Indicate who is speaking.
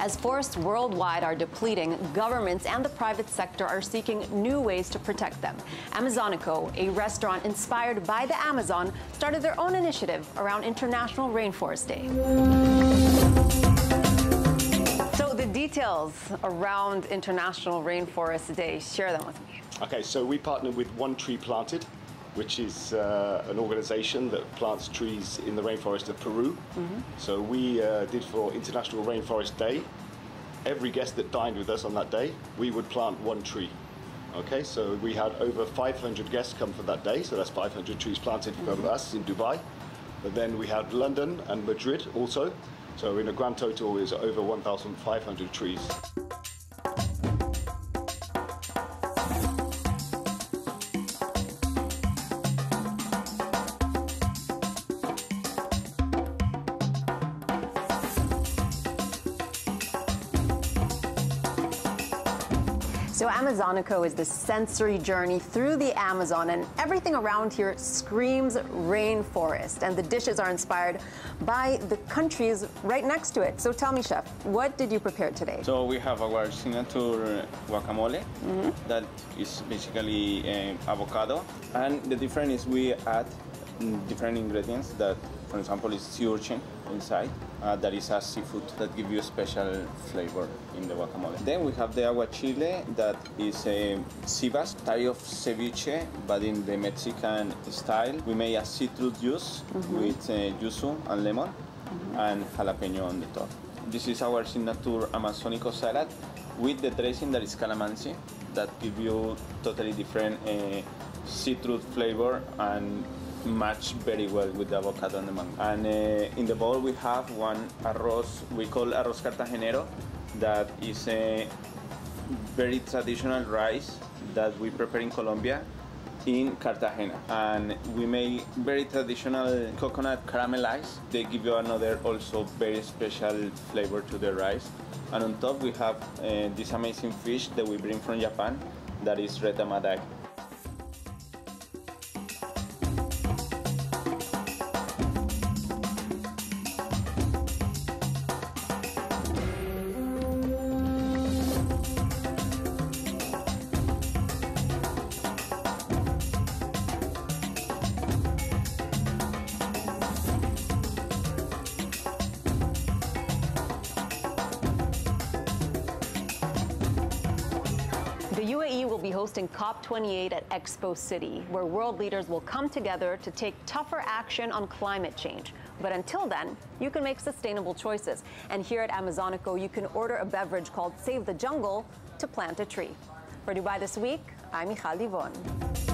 Speaker 1: As forests worldwide are depleting, governments and the private sector are seeking new ways to protect them. Amazonico, a restaurant inspired by the Amazon, started their own initiative around International Rainforest Day. So the details around International Rainforest Day, share them with me.
Speaker 2: Okay, so we partnered with One Tree Planted, which is an organization that plants trees in the rainforest of Peru. So we did for International Rainforest Day. Every guest that dined with us on that day, we would plant one tree. Okay, so we had over 500 guests come for that day, so that's 500 trees planted from us in Dubai. But then we had London and Madrid also. So in a grand total is over 1,500 trees.
Speaker 1: So Amazonico is the sensory journey through the Amazon, and everything around here screams rainforest, and the dishes are inspired by the countries right next to it. So tell me, chef, what did you prepare today?
Speaker 3: So we have our signature guacamole, that is basically avocado, and the difference is we add different ingredients that, for example, is sea urchin inside. That is a seafood that gives you a special flavor in the guacamole. Then we have the aguachile, that is a sea bass, type of ceviche, but in the Mexican style. We made a citrus juice with yuzu and lemon and jalapeno on the top. This is our signature Amazonico salad with the dressing that is calamansi, that gives you totally different citrus flavor and match very well with the avocado and the mango. And in the bowl we have one arroz, we call arroz cartagenero, that is a very traditional rice that we prepare in Colombia in Cartagena. And we make very traditional coconut caramelized. They give you another also very special flavor to the rice. And on top we have this amazing fish that we bring from Japan, that is red amadai.
Speaker 1: The UAE will be hosting COP28 at Expo City, where world leaders will come together to take tougher action on climate change. But until then, you can make sustainable choices. And here at Amazonico, you can order a beverage called Save the Jungle to plant a tree. For Dubai This Week, I'm Michal Divon.